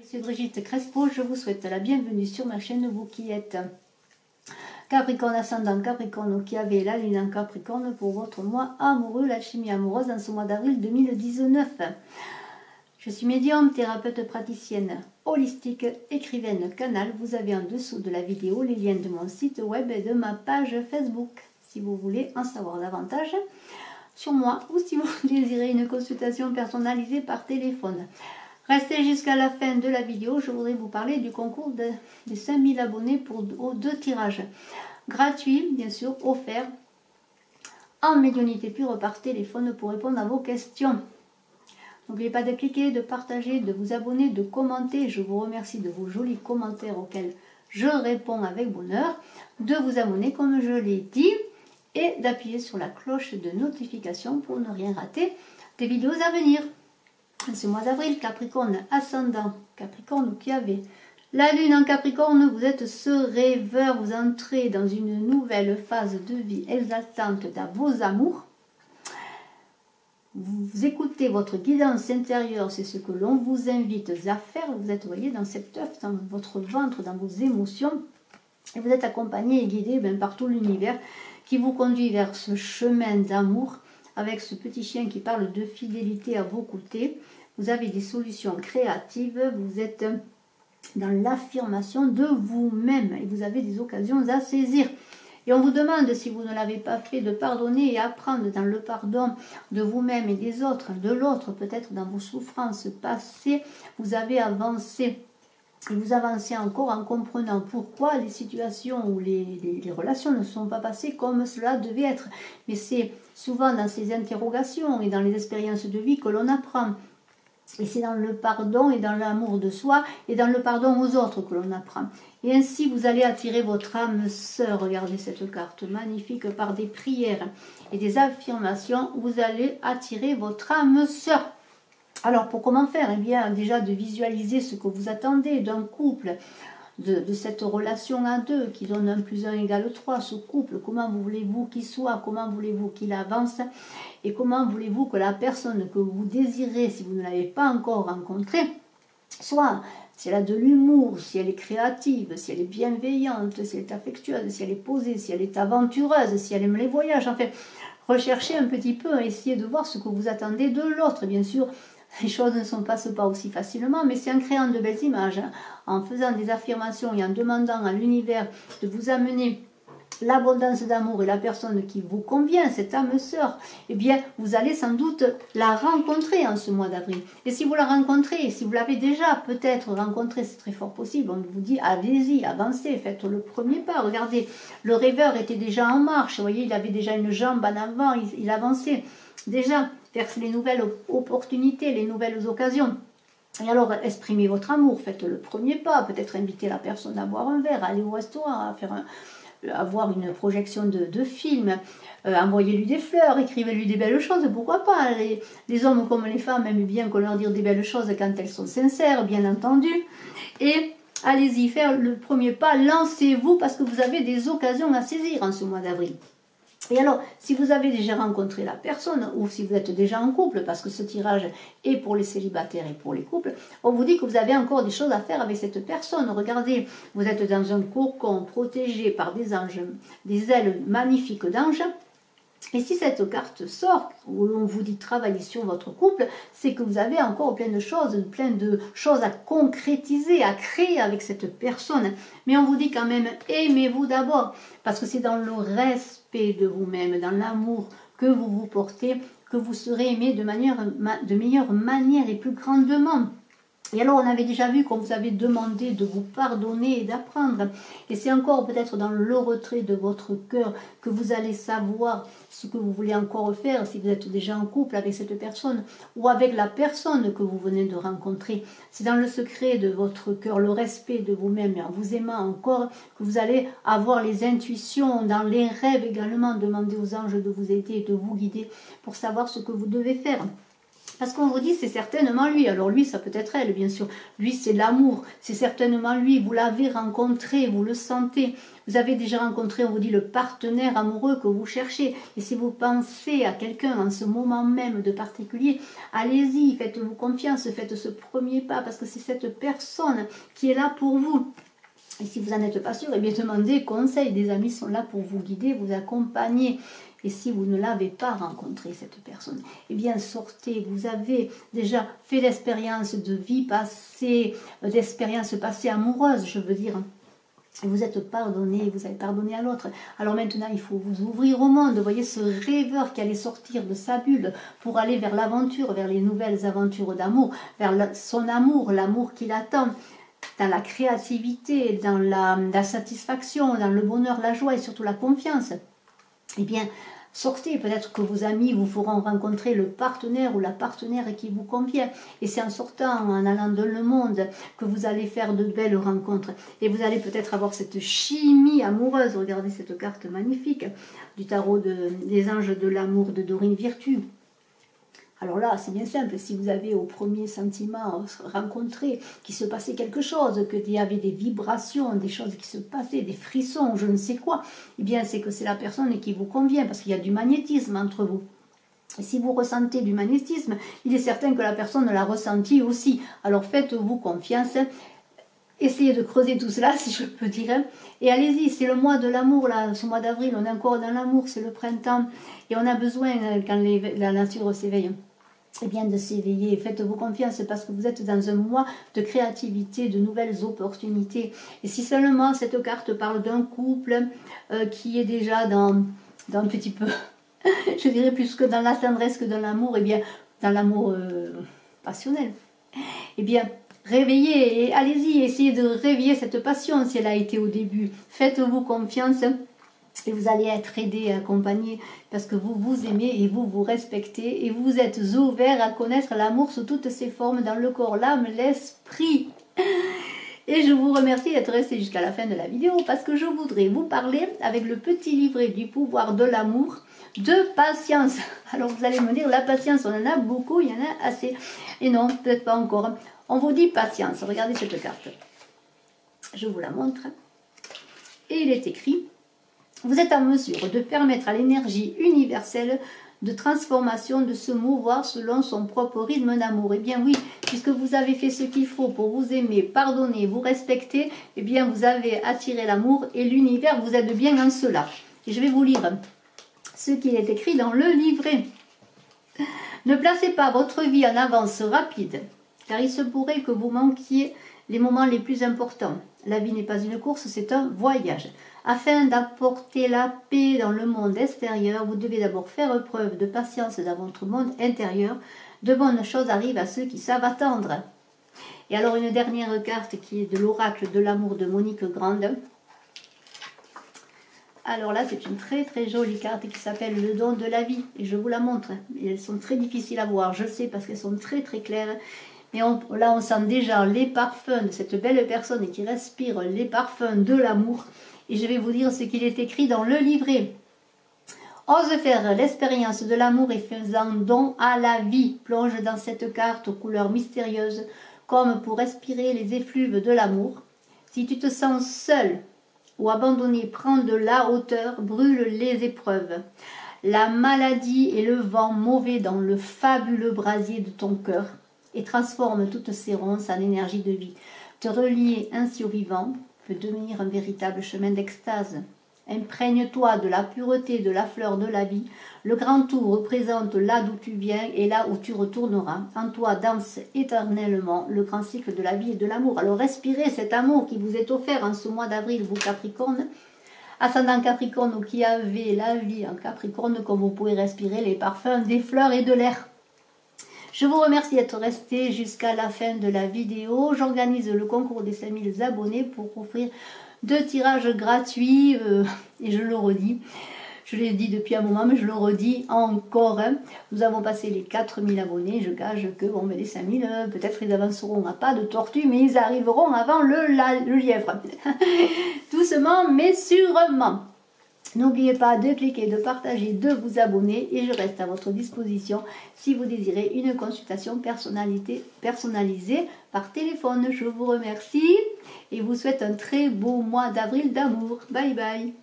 C'est Brigitte Crespo, je vous souhaite la bienvenue sur ma chaîne, vous qui êtes Capricorne, ascendant Capricorne ou qui avez la lune en Capricorne pour votre mois amoureux, la chimie amoureuse en ce mois d'avril 2019. Je suis médium, thérapeute praticienne, holistique, écrivaine, canal. Vous avez en dessous de la vidéo les liens de mon site web et de ma page Facebook si vous voulez en savoir davantage sur moi ou si vous désirez une consultation personnalisée par téléphone. Restez jusqu'à la fin de la vidéo, je voudrais vous parler du concours des 5000 abonnés aux 2 tirages. Gratuits, bien sûr, offerts en médiumnité pure par téléphone pour répondre à vos questions. N'oubliez pas de cliquer, de partager, de vous abonner, de commenter. Je vous remercie de vos jolis commentaires auxquels je réponds avec bonheur. De vous abonner comme je l'ai dit et d'appuyer sur la cloche de notification pour ne rien rater des vidéos à venir. Ce mois d'avril, Capricorne, ascendant Capricorne qui avait la lune en Capricorne, vous êtes ce rêveur, vous entrez dans une nouvelle phase de vie exaltante dans vos amours. Vous écoutez votre guidance intérieure, c'est ce que l'on vous invite à faire. Vous êtes, voyez, dans cet œuf, dans votre ventre, dans vos émotions. Et vous êtes accompagné et guidé par tout l'univers qui vous conduit vers ce chemin d'amour avec ce petit chien qui parle de fidélité à vos côtés. Vous avez des solutions créatives, vous êtes dans l'affirmation de vous-même et vous avez des occasions à saisir. Et on vous demande, si vous ne l'avez pas fait, de pardonner et apprendre dans le pardon de vous-même et des autres, de l'autre, peut-être dans vos souffrances passées. Vous avez avancé et vous avancez encore en comprenant pourquoi les situations ou les relations ne sont pas passées comme cela devait être. Mais c'est souvent dans ces interrogations et dans les expériences de vie que l'on apprend. Et c'est dans le pardon et dans l'amour de soi et dans le pardon aux autres que l'on apprend. Et ainsi, vous allez attirer votre âme sœur. Regardez cette carte magnifique par des prières et des affirmations. Vous allez attirer votre âme sœur. Alors, pour comment faire? Eh bien, déjà de visualiser ce que vous attendez d'un couple, de cette relation à deux qui donne 1 + 1 = 3, ce couple, comment voulez-vous qu'il soit, comment voulez-vous qu'il avance et comment voulez-vous que la personne que vous désirez, si vous ne l'avez pas encore rencontrée, soit, si elle a de l'humour, si elle est créative, si elle est bienveillante, si elle est affectueuse, si elle est posée, si elle est aventureuse, si elle aime les voyages, enfin, recherchez un petit peu, essayez de voir ce que vous attendez de l'autre, bien sûr. Les choses ne passent pas aussi facilement, mais c'est en créant de belles images, en faisant des affirmations et en demandant à l'univers de vous amener l'abondance d'amour et la personne qui vous convient, cette âme sœur, eh bien, vous allez sans doute la rencontrer en ce mois d'avril. Et si vous la rencontrez, si vous l'avez déjà peut-être rencontrée, c'est très fort possible, on vous dit, allez-y, avancez, faites le premier pas. Regardez, le rêveur était déjà en marche, vous voyez, il avait déjà une jambe en avant, il avançait déjà vers les nouvelles opportunités, les nouvelles occasions. Et alors, exprimez votre amour, faites le premier pas, peut-être inviter la personne à boire un verre, aller au restaurant, à faire avoir une projection de film, envoyez-lui des fleurs, écrivez-lui des belles choses, pourquoi pas. Les hommes comme les femmes aiment bien qu'on leur dise des belles choses quand elles sont sincères, bien entendu. Et allez-y, faire le premier pas, lancez-vous parce que vous avez des occasions à saisir en ce mois d'avril. Et alors, si vous avez déjà rencontré la personne, ou si vous êtes déjà en couple, parce que ce tirage est pour les célibataires et pour les couples, on vous dit que vous avez encore des choses à faire avec cette personne. Regardez, vous êtes dans un cocon protégé par des anges, des ailes magnifiques d'anges. Et si cette carte sort, où l'on vous dit travailler sur votre couple, c'est que vous avez encore plein de choses à concrétiser, à créer avec cette personne. Mais on vous dit quand même, aimez-vous d'abord, parce que c'est dans le respect de vous-même, dans l'amour que vous vous portez, que vous serez aimé de meilleure manière et plus grandement. Et alors, on avait déjà vu qu'on vous avait demandé de vous pardonner et d'apprendre. Et c'est encore peut-être dans le retrait de votre cœur que vous allez savoir ce que vous voulez encore faire, si vous êtes déjà en couple avec cette personne ou avec la personne que vous venez de rencontrer. C'est dans le secret de votre cœur, le respect de vous-même et en vous aimant encore, que vous allez avoir les intuitions, dans les rêves également, demander aux anges de vous aider et de vous guider pour savoir ce que vous devez faire. Parce qu'on vous dit, c'est certainement lui. Alors lui, ça peut être elle, bien sûr. Lui, c'est l'amour. C'est certainement lui. Vous l'avez rencontré, vous le sentez. Vous avez déjà rencontré, on vous dit, le partenaire amoureux que vous cherchez. Et si vous pensez à quelqu'un en ce moment même de particulier, allez-y, faites-vous confiance, faites ce premier pas, parce que c'est cette personne qui est là pour vous. Et si vous n'en êtes pas sûr, eh bien demandez conseil. Des amis sont là pour vous guider, vous accompagner. Et si vous ne l'avez pas rencontré, cette personne, eh bien sortez, vous avez déjà fait l'expérience de vie passée, d'expérience passée amoureuse, je veux dire. Vous êtes pardonné, vous avez pardonné à l'autre. Alors maintenant, il faut vous ouvrir au monde. Vous voyez ce rêveur qui allait sortir de sa bulle pour aller vers l'aventure, vers les nouvelles aventures d'amour, vers son amour, l'amour qui l'attend, dans la créativité, dans la satisfaction, dans le bonheur, la joie et surtout la confiance. Eh bien, sortez, peut-être que vos amis vous feront rencontrer le partenaire ou la partenaire qui vous convient. Et c'est en sortant, en allant dans le monde, que vous allez faire de belles rencontres. Et vous allez peut-être avoir cette chimie amoureuse. Regardez cette carte magnifique du tarot des anges de l'amour de Dorine Virtue. Alors là, c'est bien simple, si vous avez au premier sentiment rencontré qu'il se passait quelque chose, qu'il y avait des vibrations, des choses qui se passaient, des frissons, je ne sais quoi, eh bien c'est que c'est la personne qui vous convient, parce qu'il y a du magnétisme entre vous. Et si vous ressentez du magnétisme, il est certain que la personne l'a ressenti aussi. Alors faites-vous confiance, essayez de creuser tout cela, si je peux dire. Et allez-y, c'est le mois de l'amour, là, ce mois d'avril, on est encore dans l'amour, c'est le printemps. Et on a besoin, quand la nature s'éveille, eh bien de s'éveiller. Faites-vous confiance parce que vous êtes dans un mois de créativité, de nouvelles opportunités. Et si seulement cette carte parle d'un couple qui est déjà dans un petit peu, je dirais plus que dans la tendresse que dans l'amour, eh bien dans l'amour passionnel, eh bien réveillez et allez-y, essayez de réveiller cette passion si elle a été au début. Faites-vous confiance. Et vous allez être aidé et accompagné parce que vous vous aimez et vous vous respectez et vous êtes ouvert à connaître l'amour sous toutes ses formes dans le corps, l'âme, l'esprit. Et je vous remercie d'être resté jusqu'à la fin de la vidéo parce que je voudrais vous parler avec le petit livret du pouvoir de l'amour de patience. Alors vous allez me dire, la patience, on en a beaucoup, il y en a assez. Et non, peut-être pas encore. On vous dit patience. Regardez cette carte. Je vous la montre. Et il est écrit: vous êtes en mesure de permettre à l'énergie universelle de transformation de se mouvoir selon son propre rythme d'amour. Eh bien oui, puisque vous avez fait ce qu'il faut pour vous aimer, pardonner, vous respecter, eh bien vous avez attiré l'amour et l'univers vous aide bien en cela. Et je vais vous lire ce qui est écrit dans le livret. Ne placez pas votre vie en avance rapide, car il se pourrait que vous manquiez les moments les plus importants. La vie n'est pas une course, c'est un voyage. Afin d'apporter la paix dans le monde extérieur, vous devez d'abord faire preuve de patience dans votre monde intérieur. De bonnes choses arrivent à ceux qui savent attendre. Et alors une dernière carte qui est de l'oracle de l'amour de Monique Grande. Alors là, c'est une très très jolie carte qui s'appelle le don de la vie. Et je vous la montre. Et elles sont très difficiles à voir, je sais, parce qu'elles sont très très claires. Mais là, on sent déjà les parfums de cette belle personne qui respire les parfums de l'amour. Et je vais vous dire ce qu'il est écrit dans le livret. Ose faire l'expérience de l'amour et faisant don à la vie. Plonge dans cette carte aux couleurs mystérieuses, comme pour respirer les effluves de l'amour. Si tu te sens seul ou abandonné, prends de la hauteur, brûle les épreuves. La maladie et le vent mauvais dans le fabuleux brasier de ton cœur et transforme toutes ces ronces en énergie de vie. Te relier ainsi au vivant peut devenir un véritable chemin d'extase. Imprègne-toi de la pureté de la fleur de la vie. Le grand tour représente là d'où tu viens et là où tu retourneras. En toi danse éternellement le grand cycle de la vie et de l'amour. Alors respirez cet amour qui vous est offert en ce mois d'avril, vous Capricorne. Ascendant Capricorne ou qui avez la vie en Capricorne, comme vous pouvez respirer les parfums des fleurs et de l'air. Je vous remercie d'être resté jusqu'à la fin de la vidéo. J'organise le concours des 5000 abonnés pour offrir 2 tirages gratuits. Et je le redis, je l'ai dit depuis un moment, mais je le redis encore. Nous avons passé les 4000 abonnés. Je gage que bon, mais les 5000, peut-être ils avanceront à pas de tortue, mais ils arriveront avant le lièvre. Doucement, mais sûrement. N'oubliez pas de cliquer, de partager, de vous abonner et je reste à votre disposition si vous désirez une consultation personnalisée par téléphone. Je vous remercie et vous souhaite un très beau mois d'avril d'amour. Bye bye.